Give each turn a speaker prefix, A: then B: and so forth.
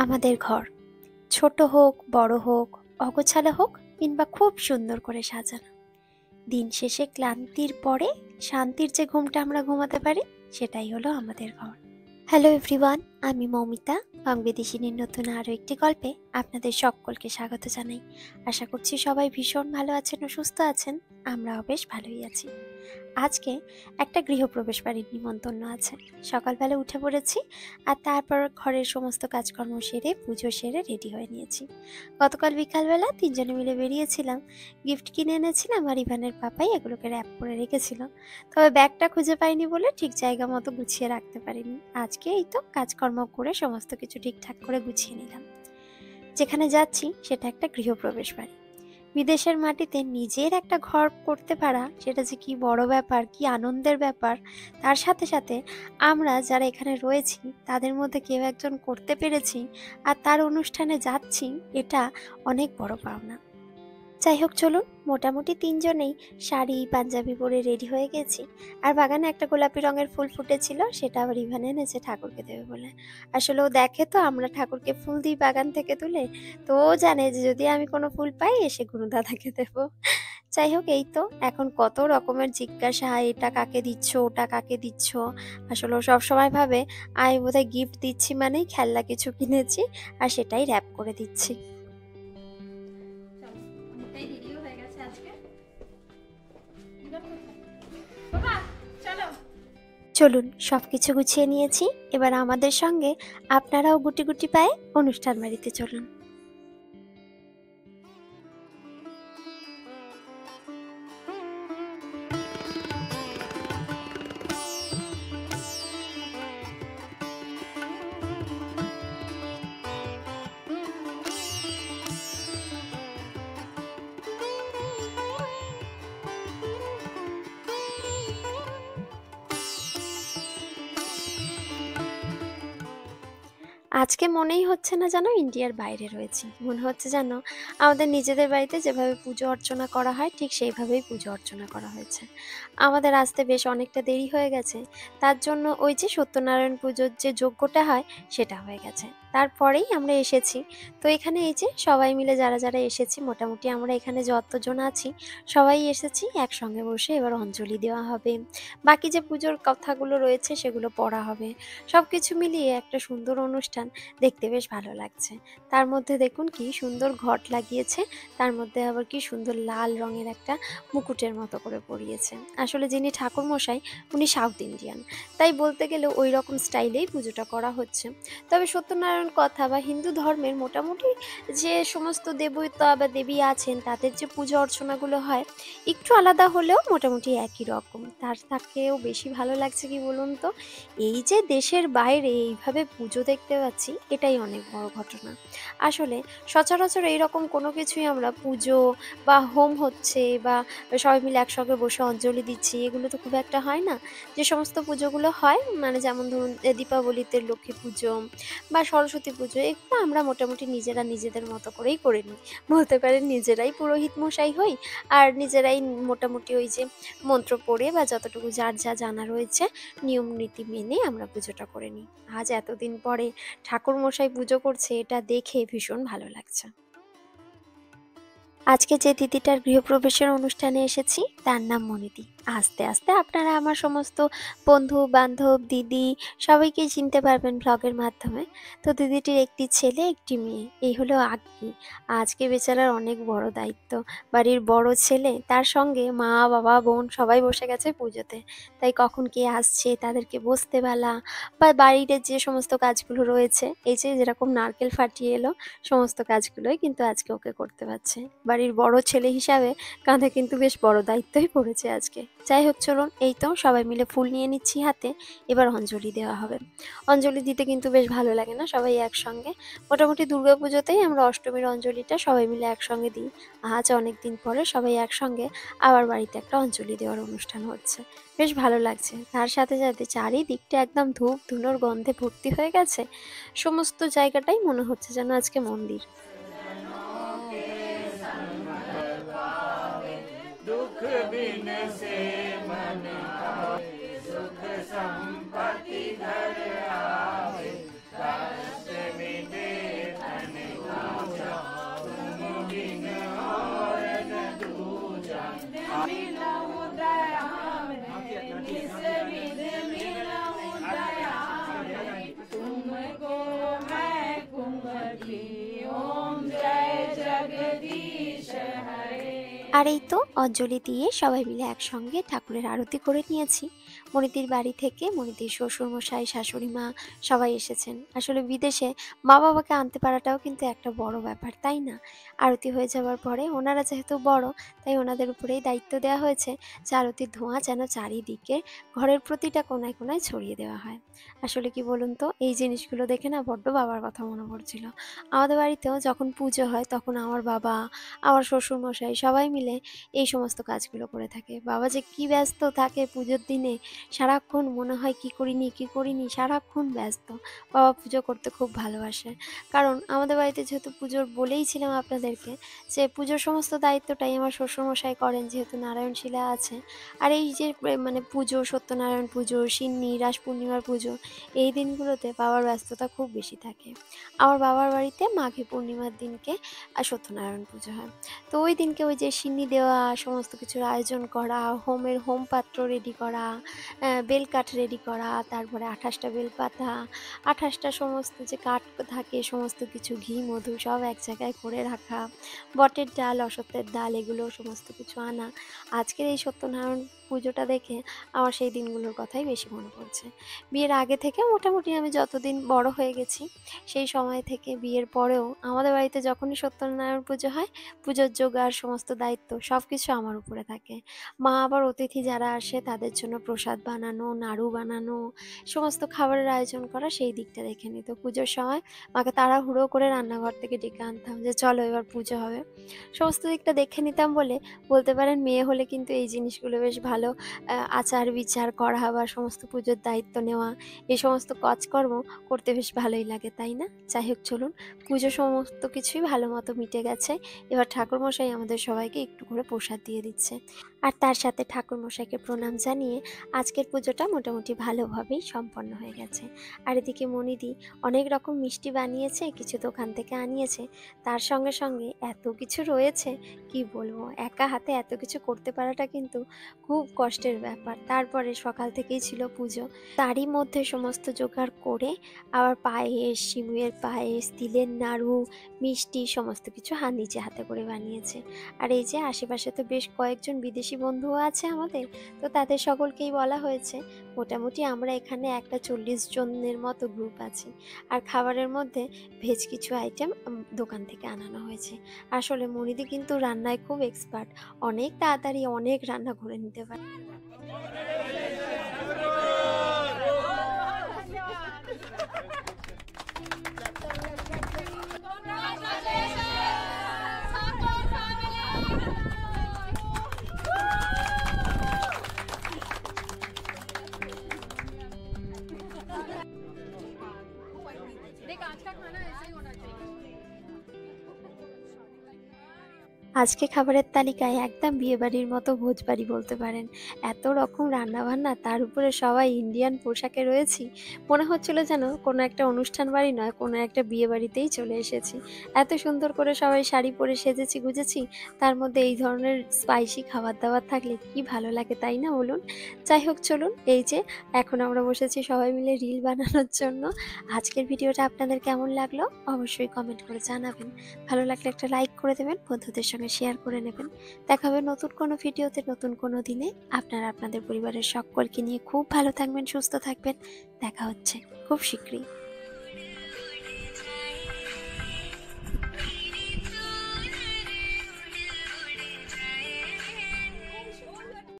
A: আমাদের ঘর ছোট হোক বড় হোক, অগোছালো হোক কিংবা খুব সুন্দর করে সাজানো, দিন শেষে ক্লান্তির পরে শান্তির যে ঘুমটা আমরা ঘুমাতে পারি সেটাই হলো আমাদের ঘর। হ্যালো এভরিওয়ান, আমি মৌমিতা। বাংলাদেশিনীর নতুন আরও একটি গল্পে আপনাদের সকলকে স্বাগত জানাই। আশা করছি সবাই ভীষণ ভালো আছেন ও সুস্থ আছেন। আমরাও বেশ ভালোই আছি। আজকে একটা গৃহপ্রবেশ বাড়ির নিমন্ত্রণ আছে। সকালবেলা উঠে পড়েছি আর তারপর ঘরের সমস্ত কাজকর্ম সেরে পুজো সেরে রেডি হয়ে নিয়েছি। গতকাল বিকালবেলা তিনজনে মিলে বেরিয়েছিলাম, গিফট কিনে এনেছিলাম আর ইভানের পাপাই এগুলোকে র্যাপ করে রেখেছিল। তবে ব্যাগটা খুঁজে পাইনি বলে ঠিক জায়গা মতো গুছিয়ে রাখতে পারিনি। আজকে এই তো কাজকর্ম করে সমস্ত কিছু ঠিকঠাক করে গুছিয়ে নিলাম। যেখানে যাচ্ছি সেটা একটা গৃহপ্রবেশ বাড়ি। বিদেশের মাটিতে নিজের একটা ঘর করতে পারা সেটা যে কি বড় ব্যাপার, কি আনন্দের ব্যাপার। তার সাথে সাথে আমরা যারা এখানে রয়েছি তাদের মধ্যে কেউ একজন করতে পেরেছি আর তার অনুষ্ঠানে যাচ্ছি, এটা অনেক বড় পাওনা। যাই হোক, চলুন। মোটামুটি তিনজনেই শাড়ি পাঞ্জাবি পরে রেডি হয়ে গেছি। আর বাগানে একটা গোলাপি রঙের ফুল ফুটেছিল, সেটা আবার ইভান এনেছে ঠাকুরকে দেবে বলে। আসলে ও দেখে তো আমরা ঠাকুরকে ফুল দিই বাগান থেকে তুলে, তো ও জানে যে যদি আমি কোনো ফুল পাই এসে গুরু দাদাকে দেবো। যাই হোক, এই তো এখন কত রকমের জিজ্ঞাসা, এটা কাকে দিচ্ছ ওটা কাকে দিচ্ছ। আসলে ও সবসময় ভাবে আমি বোধহয় গিফট দিচ্ছি মানেই খেলনা কিছু কিনেছি আর সেটাই র্যাপ করে দিচ্ছি। চলুন, সবকিছু গুছিয়ে নিয়েছি, এবার আমাদের সঙ্গে আপনারাও গুটি গুটি পায়ে অনুষ্ঠান বাড়িতে চলুন। আজকে মনেই হচ্ছে না যেন ইন্ডিয়ার বাইরে রয়েছি, মনে হচ্ছে যেন আমাদের নিজেদের বাড়িতে যেভাবে পুজো অর্চনা করা হয় ঠিক সেইভাবেই পুজো অর্চনা করা হয়েছে। আমাদের আসতে বেশ অনেকটা দেরি হয়ে গেছে, তার জন্য ওই যে সত্যনারায়ণ পুজোর যে যজ্ঞটা হয় সেটা হয়ে গেছে, তারপরেই আমরা এসেছি। তো এখানে এই যে সবাই মিলে যারা যারা এসেছি, মোটামুটি আমরা এখানে যতজন আছি সবাই এসেছি একসঙ্গে বসে। এবার অঞ্জলি দেওয়া হবে, বাকি যে পুজোর কথাগুলো রয়েছে সেগুলো পড়া হবে। সব কিছু মিলিয়ে একটা সুন্দর অনুষ্ঠান, দেখতে বেশ ভালো লাগছে। তার মধ্যে দেখুন কি সুন্দর ঘট লাগিয়েছে, তার মধ্যে আবার কি সুন্দর লাল রঙের একটা মুকুটের মতো করে পরিয়েছে। আসলে যিনি ঠাকুর মশাই উনি সাউথ ইন্ডিয়ান, তাই বলতে গেলে ওই রকম স্টাইলেই পুজোটা করা হচ্ছে। তবে সত্যনারায়ণ কথা বা হিন্দু ধর্মের মোটামুটি যে সমস্ত দেবতা বা দেবী আছেন তাদের যে পুজো অর্চনাগুলো হয় একটু আলাদা হলেও মোটামুটি একই রকম। তার থেকেও বেশি ভালো লাগছে কি বলুন তো, এই যে দেশের বাইরে এইভাবে পুজো দেখতে পাচ্ছি এটাই অনেক বড় ঘটনা। আসলে সচরাচর এইরকম কোনো কিছুই আমরা পুজো বা হোম হচ্ছে বা সবাই মিলে একসঙ্গে বসে অঞ্জলি দিচ্ছি এগুলো তো খুব একটা হয় না। যে সমস্ত পুজোগুলো হয় মানে যেমন ধরুন দীপাবলিতে লক্ষ্মী পুজো বা সরস্বতী পুজো, এগুলো আমরা মোটামুটি নিজেরা নিজেদের মতো করেই করে নিই। বলতে পারেন নিজেরাই পুরোহিত মশাই হই আর নিজেরাই মোটামুটি ওই যে মন্ত্র পড়ে বা যতটুকু যার যা জানা রয়েছে নিয়ম নীতি মেনে আমরা পুজোটা করে নিই। আজ এতদিন পরে ঠাকুর মশাই পুজো করছে, এটা দেখে ভীষণ ভালো লাগছে। আজকে যে দিদিটার গৃহপ্রবেশের অনুষ্ঠানে এসেছি তার নাম মনিদি। আস্তে আস্তে আপনারা আমার সমস্ত বন্ধু বান্ধব দিদি সবাইকেই চিনতে পারবেন ব্লগের মাধ্যমে। তো দিদিটির একটি ছেলে একটি মেয়ে, এই হলো আজ্ঞি। আজকে বেচারার অনেক বড় দায়িত্ব, বাড়ির বড় ছেলে, তার সঙ্গে মা বাবা বোন সবাই বসে গেছে পুজোতে। তাই কখন কে আসছে তাদেরকে বসতে বলা বা বাড়ির যে সমস্ত কাজগুলো রয়েছে, এই যে যেরকম নারকেল ফাটিয়ে এলো সমস্ত কাজগুলোই কিন্তু আজকে ওকে করতে পারছে। বাড়ির বড় ছেলে হিসাবে কাঁধে কিন্তু বেশ বড় দায়িত্বই পড়েছে আজকে। যাই হোক, চলুন, এই তো সবাই মিলে ফুল নিয়ে নিচ্ছি হাতে, এবার অঞ্জলি দেওয়া হবে। অঞ্জলি দিতে কিন্তু বেশ ভালো লাগে না সবাই একসঙ্গে। মোটামুটি দুর্গাপুজোতেই আমরা অষ্টমীর অঞ্জলিটা সবাই মিলে একসঙ্গে দিই। আজ অনেক দিন পরে সবাই একসঙ্গে আবার বাড়িতে একটা অঞ্জলি দেওয়ার অনুষ্ঠান হচ্ছে, বেশ ভালো লাগছে। তার সাথে সাথে চারিদিকটা একদম ধূপ ধুনোর গন্ধে ভর্তি হয়ে গেছে, সমস্ত জায়গাটাই মনে হচ্ছে যেন আজকে মন্দির। दुख बिन से मन आवे, सुख संपत्ति घर आवे, कष्ट मिटे আর এই তো অঞ্জলি দিয়ে সবাই মিলে একসঙ্গে ঠাকুরের আরতি করে নিয়েছি। মনিদির বাড়ি থেকে মনিদির শ্বশুরমশাই, শাশুড়ি মা সবাই এসেছেন। আসলে বিদেশে মা-বাবাকে আনতে পারাটাও কিন্তু একটা বড় ব্যাপার, তাই না? আরতি হয়ে যাওয়ার পরে ওনারা যেহেতু বড়, তাই ওনাদের উপরেই দায়িত্ব দেওয়া হয়েছে যে আরতির ধোঁয়া যেন চারিদিকে ঘরের প্রতিটা কোণায়, কোণায় ছড়িয়ে দেওয়া হয়। আসলে কি বলুন তো, এই জিনিসগুলো দেখে না বড্ড বাবার কথা মনে পড়ছিল। আমাদের বাড়িতেও যখন পুজো হয় তখন আমার বাবা, আমার শ্বশুরমশাই সবাই মিলে এই সমস্ত কাজগুলো করে থাকে। বাবা যে কি ব্যস্ত থাকে পুজোর দিনে, সারাক্ষণ মনে হয় কি করিনি, কি করিনি, সারাক্ষণ ব্যস্ত। বাবা পুজো করতে খুব ভালোবাসে। কারণ আমাদের বাড়িতে যেহেতু পুজোর বলেইছিলাম আপনাদেরকে যে পুজোর সমস্ত দায়িত্বটাই আমার শ্বশুরমশাই করেন যেহেতু নারায়ণশিলা আছে। আর এই যে মানে পুজো, সত্যনারায়ণ পুজো, সিন্নি, রাস পূর্ণিমার পুজো, এই দিনগুলোতে বাবার ব্যস্ততা খুব বেশি থাকে। আমার বাবার বাড়িতে মাঘী পূর্ণিমার দিনকে সত্যনারায়ণ পুজো হয়। তো ওই দিনকে ওই যে সিন্নি দেওয়া, সমস্ত কিছুর আয়োজন করা, হোম পাত্র রেডি করা, বেলকাঠ রেডি করা, তারপরে ২৮ টা বেলপাতা, ২৮ টা সমস্ত যে কাঠ থাকে সমস্ত কিছু ঘি, মধু সব এক জায়গায় করে রাখা, বটের ডাল, অশ্বত্থের ডাল এগুলো সমস্ত কিছু আনা। আজকের এই সত্যনারায়ণ পুজোটা দেখে আমার সেই দিনগুলোর কথাই বেশি মনে পড়ছে। বিয়ের আগে থেকে মোটামুটি আমি যতদিন বড় হয়ে গেছি, সেই সময় থেকে বিয়ের পরেও আমাদের বাড়িতে যখনই সত্যনারায়ণ পুজো হয়, পুজোর জোগাড় সমস্ত দায়িত্ব সবকিছু আমার উপরে থাকে। মা আবার অতিথি যারা আসে তাদের জন্য প্রসাদ বানানো, নাড়ু বানানো, সমস্ত খাবারের আয়োজন করা সেই দিকটা দেখে নিত। পুজোর সময় মাকে তাড়াহুড়ো করে রান্নাঘর থেকে ডেকে আনতাম যে চলো এবার পুজো হবে। সমস্ত দিকটা দেখে নিতাম বলে বলতে পারেন মেয়ে হলে কিন্তু এই জিনিসগুলো বেশ ভালো আচার বিচার করা বা সমস্ত পুজোর দায়িত্ব নেওয়া, এই সমস্ত কাজকর্ম করতে বেশ ভালোই লাগে, তাই না? যাই হোক চলুন, পুজো সমস্ত কিছুই ভালো মতো মিটে গেছে। এবার ঠাকুরমশাই আমাদের সবাইকে একটু করে প্রসাদ দিয়ে দিচ্ছে। আর তার সাথে ঠাকুরমশাইকে প্রণাম জানিয়ে আজকের পুজোটা মোটামুটি ভালোভাবেই সম্পন্ন হয়ে গেছে। আর এদিকে মনিদি অনেক রকম মিষ্টি বানিয়েছে, কিছু দোকান থেকে আনিয়েছে। তার সঙ্গে সঙ্গে এত কিছু রয়েছে কি বলবো, একা হাতে এত কিছু করতে পারাটা কিন্তু খুব কষ্টের ব্যাপার। তারপরে সকাল থেকেই ছিল পুজো, তারই মধ্যে সমস্ত জোগাড় করে আবার পায়েস, সিমুইয়ের পায়েস, তিলের নাড়ু, মিষ্টি সমস্ত কিছু নিজে হাতে করে বানিয়েছে। আর এই যে আশেপাশে তো বেশ কয়েকজন বিদেশি বন্ধুও আছে আমাদের, তো তাদের সকলকেই বলা হয়েছে। মোটামুটি আমরা এখানে একটা ৪০ জনের মতো গ্রুপ আছি। আর খাবারের মধ্যে ভেজ কিছু আইটেম দোকান থেকে আনানো হয়েছে। আসলে মনিদি কিন্তু রান্নায় খুব এক্সপার্ট, অনেক তাড়াতাড়ি অনেক রান্না করে নিতে পারে।
B: देख आज का खाना ऐसा ही होना चाहिए।
A: আজকে খাবারের তালিকায় একদম বিয়েবাড়ির মতো ভোজবাড়ি বলতে পারেন। এত রকম রান্নাবান্না, তার উপরে সবাই ইন্ডিয়ান পোশাকে রয়েছি। মনে হচ্ছিল যেন কোনো একটা অনুষ্ঠান বাড়ি নয়, কোনো একটা বিয়েবাড়িতেই চলে এসেছি। এত সুন্দর করে সবাই শাড়ি পরে সেজেছি গুজেছি, তার মধ্যে এই ধরনের স্পাইসি খাবার-দাবার থাকলে কি ভালো লাগে, তাই না বলুন? যাই হোক চলুন, এই যে এখন আমরা বসেছি সবাই মিলে রিল বানানোর জন্য। আজকের ভিডিওটা আপনাদের কেমন লাগলো অবশ্যই কমেন্ট করে জানাবেন। ভালো লাগলে একটা লাইক করে দেবেন, বন্ধুদের সঙ্গে শেয়ার করে নেবেন। দেখা হবে নতুন কোনো ভিডিওতে নতুন কোনো দিনে। আপনারা আপনাদের পরিবারের সকলকে নিয়ে খুব ভালো থাকবেন, সুস্থ থাকবেন। দেখা হচ্ছে খুব শীঘ্রই।